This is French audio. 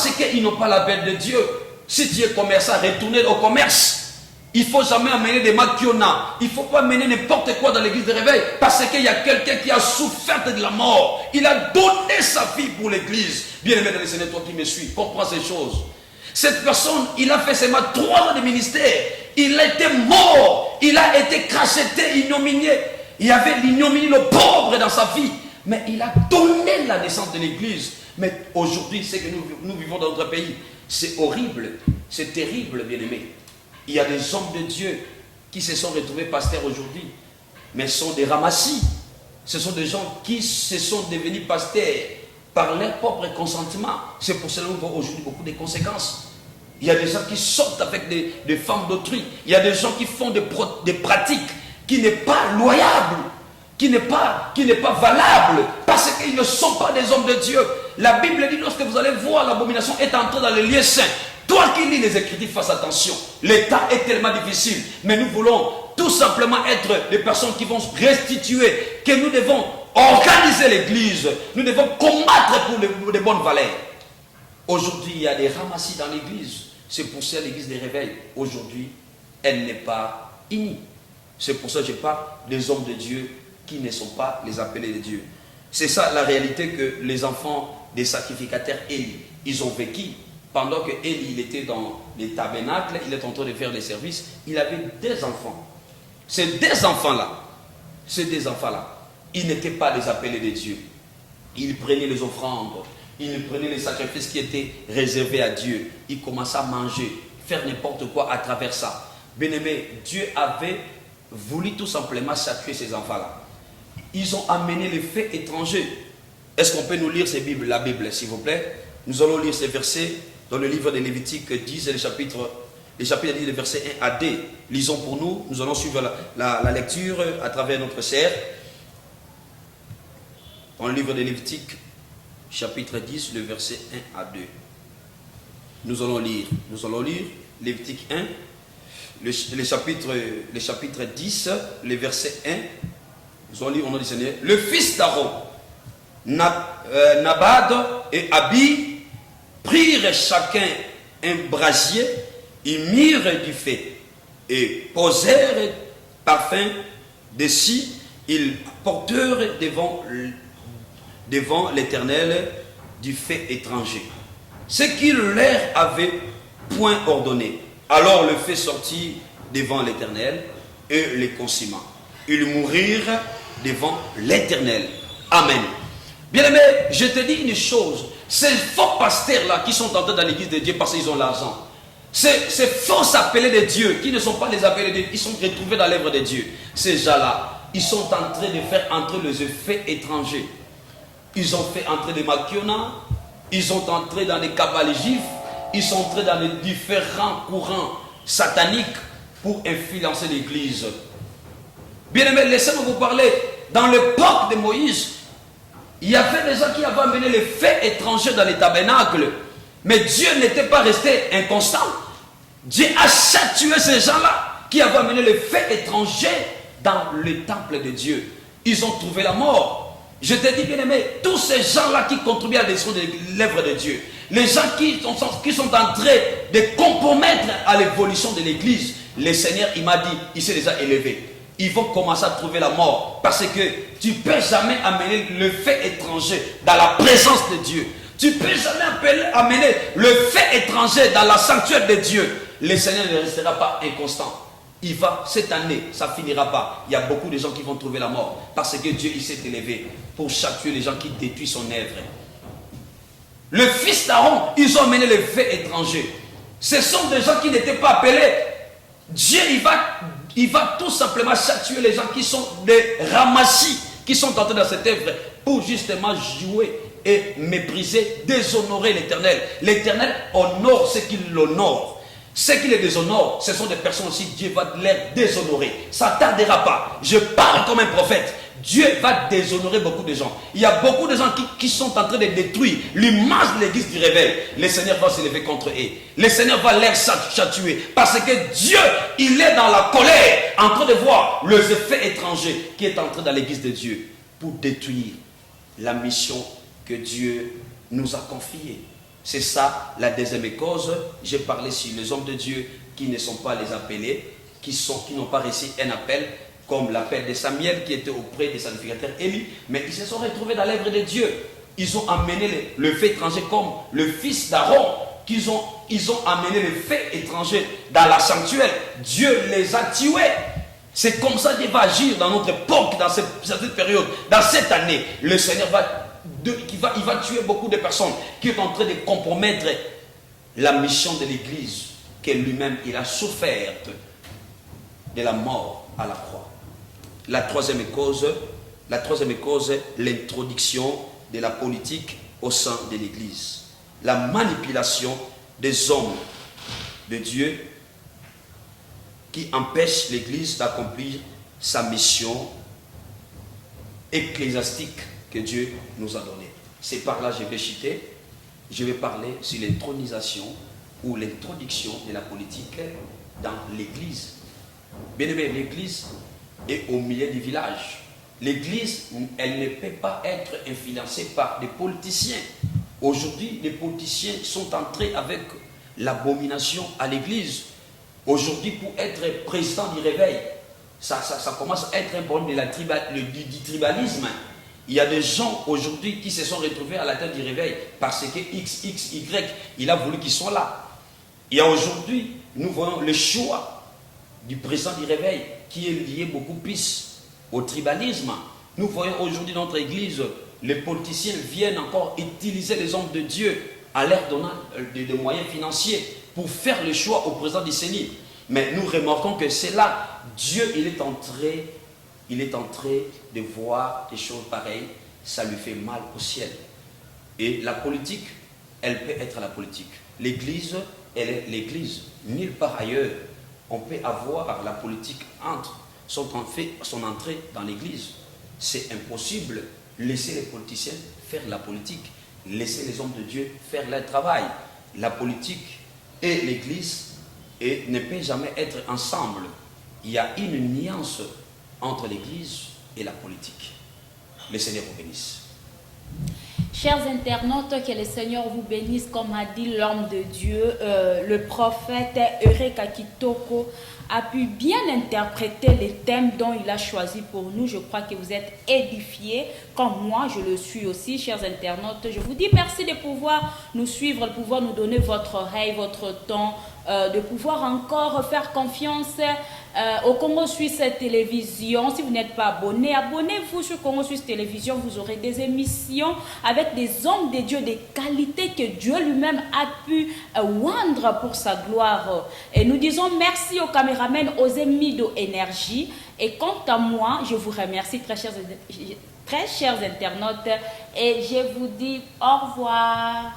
parce qu'ils n'ont pas l'appel de Dieu. Si tu es commerçant, retournez au commerce. Il ne faut jamais amener des maquiona. Il ne faut pas amener n'importe quoi dans l'église de réveil. Parce qu'il y a quelqu'un qui a souffert de la mort. Il a donné sa vie pour l'église. Bien-aimé dans le Seigneur, toi qui me suis, comprends ces choses. Cette personne, il a fait seulement 3 ans de ministère. Il a été mort. Il a été cracheté, ignominé. Il y avait l'ignominie, le pauvre dans sa vie. Mais il a donné la naissance de l'église. Mais aujourd'hui, c'est que nous vivons dans notre pays. C'est horrible. C'est terrible, bien-aimé. Il y a des hommes de Dieu qui se sont retrouvés pasteurs aujourd'hui, mais sont des ramassis. Ce sont des gens qui se sont devenus pasteurs par leur propre consentement. C'est pour cela que nous voyons aujourd'hui beaucoup de conséquences. Il y a des gens qui sortent avec des femmes d'autrui. Il y a des gens qui font des pratiques qui n'est pas loyables, qui n'est pas valable, parce qu'ils ne sont pas des hommes de Dieu. La Bible dit, lorsque vous allez voir l'abomination est entrée dans les lieux saints, toi qui lis les Écritures, fasse attention. L'état est tellement difficile. Mais nous voulons tout simplement être des personnes qui vont restituer, que nous devons organiser l'église. Nous devons combattre pour de bonnes valeurs. Aujourd'hui, il y a des ramassis dans l'église. C'est pour ça que l'église des réveils, aujourd'hui, elle n'est pas unie. C'est pour ça que je parle des hommes de Dieu qui ne sont pas les appelés de Dieu. C'est ça la réalité que les enfants des sacrificateurs Élie, ils ont vécu. Pendant que Élie, il était dans les tabernacles, il est en train de faire des services, il avait 2 enfants. Ces 2 enfants-là, ils n'étaient pas les appelés de Dieu. Ils prenaient les offrandes, ils prenaient les sacrifices qui étaient réservés à Dieu. Ils commençaient à manger, faire n'importe quoi à travers ça. Bien-aimé, Dieu avait voulu tout simplement sacrifier ces enfants-là. Ils ont amené les faits étrangers. Est-ce qu'on peut nous lire la Bible, s'il vous plaît? Nous allons lire ces versets dans le livre de Lévitique 10, le chapitre 10, les versets 1 à 2. Lisons pour nous. Nous allons suivre la lecture à travers notre serre. Dans le livre de Lévitique, chapitre 10, le verset 1 à 2. Nous allons lire Lévitique 1, le chapitre 10, le verset 1. Nous allons lire au nom du Seigneur. Le fils d'Aaron, Nabad et Abi, prirent chacun un brasier, ils mirent du feu et posèrent parfum dessus, ils portèrent devant l'Éternel du feu étranger, ce qu'il leur avait point ordonné. Alors le feu sortit devant l'Éternel et les consuma. Ils mourirent devant l'Éternel. Amen. Bien-aimé, je te dis une chose. Ces faux pasteurs-là qui sont entrés dans l'église de Dieu parce qu'ils ont l'argent. Ces faux appelés de Dieu qui ne sont pas les appelés de Dieu, ils sont retrouvés dans l'œuvre de Dieu. Ces gens-là, ils sont en train de faire entrer les effets étrangers. Ils ont fait entrer des maquiona, ils sont entrés dans les cabales juifs, ils sont entrés dans les différents courants sataniques pour influencer l'église. Bien-aimé, laissez-moi vous parler. Dans l'époque de Moïse, il y avait des gens qui avaient amené les faits étrangers dans les tabernacles. Mais Dieu n'était pas resté inconstant. Dieu a châtié ces gens-là qui avaient amené les faits étrangers dans le temple de Dieu. Ils ont trouvé la mort. Je te dis, bien-aimé, tous ces gens-là qui contribuent à la destruction de l'œuvre de Dieu, les gens qui sont en train de compromettre à l'évolution de l'église, le Seigneur, il m'a dit, il s'est déjà élevé. Ils vont commencer à trouver la mort. Parce que tu ne peux jamais amener le fait étranger dans la présence de Dieu. Tu ne peux jamais amener le fait étranger dans la sanctuaire de Dieu. Le Seigneur ne restera pas inconstant. Cette année, ça ne finira pas. Il y a beaucoup de gens qui vont trouver la mort. Parce que Dieu, il s'est élevé pour châtier les gens qui détruisent son œuvre. Le fils d'Aaron, ils ont amené le fait étranger. Ce sont des gens qui n'étaient pas appelés. Dieu, il va tout simplement châtier les gens qui sont des ramassis, qui sont entrés dans cette œuvre pour justement jouer et mépriser, déshonorer l'Éternel. L'Éternel honore ce qu'il l'honore. Ceux qui les déshonorent, ce sont des personnes aussi, Dieu va les déshonorer. Ça ne tardera pas. Je parle comme un prophète. Dieu va déshonorer beaucoup de gens. Il y a beaucoup de gens qui sont en train de détruire l'image de l'église du réveil. Le Seigneur va s'élever contre eux. Le Seigneur va les châtier. Parce que Dieu, il est dans la colère, en train de voir les effets étrangers qui est entré dans l'église de Dieu pour détruire la mission que Dieu nous a confiée. C'est ça la deuxième cause. J'ai parlé sur les hommes de Dieu qui ne sont pas les appelés, qui n'ont pas reçu un appel, comme l'appel de Samuel qui était auprès des sacrificateurs Élie, mais ils se sont retrouvés dans l'œuvre de Dieu. Ils ont amené le fait étranger comme le fils d'Aaron, ils ont amené le fait étranger dans la sanctuaire. Dieu les a tués. C'est comme ça qu'il va agir dans notre époque, dans cette période, dans cette année. Le Seigneur il va tuer beaucoup de personnes qui sont en train de compromettre la mission de l'Église, que lui-même il a souffert de la mort à la croix. La troisième cause, l'introduction de la politique au sein de l'Église. La manipulation des hommes de Dieu qui empêche l'Église d'accomplir sa mission ecclésiastique que Dieu nous a donnée. C'est par là que je vais parler sur l'intronisation ou l'introduction de la politique dans l'Église. Bien aimé, l'Église est au milieu du village. L'Église, elle ne peut pas être influencée par des politiciens. Aujourd'hui, les politiciens sont entrés avec l'abomination à l'Église. Aujourd'hui, pour être président du réveil, ça commence à être un problème du tribalisme. Il y a des gens aujourd'hui qui se sont retrouvés à la tête du réveil parce que XY, il a voulu qu'ils soient là. Il y a aujourd'hui, nous voyons le choix du président du réveil qui est lié beaucoup plus au tribalisme. Nous voyons aujourd'hui dans notre église, les politiciens viennent encore utiliser les hommes de Dieu à leur donnant des moyens financiers pour faire le choix au président du Seigneur. Mais nous remarquons que c'est là, Dieu il est en train de voir des choses pareilles, ça lui fait mal au ciel. Et la politique, elle peut être la politique. L'Église, elle est l'Église. Nulle part ailleurs, on peut avoir la politique entre son entrée dans l'Église. C'est impossible. Laisser les politiciens faire la politique. Laisser les hommes de Dieu faire leur travail. La politique et l'Église ne peuvent jamais être ensemble. Il y a une nuance entre l'Église et la politique. Le Seigneur vous bénisse. Chers internautes, que le Seigneur vous bénisse, comme a dit l'homme de Dieu, le prophète Eureka Kitoko a pu bien interpréter les thèmes dont il a choisi pour nous. Je crois que vous êtes édifiés, comme moi, je le suis aussi, chers internautes. Je vous dis merci de pouvoir nous suivre, de pouvoir nous donner votre oreille, votre temps, de pouvoir encore faire confiance au Congo Suisse Télévision. Si vous n'êtes pas abonné, abonnez-vous sur Congo Suisse Télévision. Vous aurez des émissions avec des hommes de Dieu, des qualités que Dieu lui-même a pu oindre pour sa gloire. Et nous disons merci aux caméramans, aux amis d'Énergie. Et quant à moi, je vous remercie très chers internautes et je vous dis au revoir.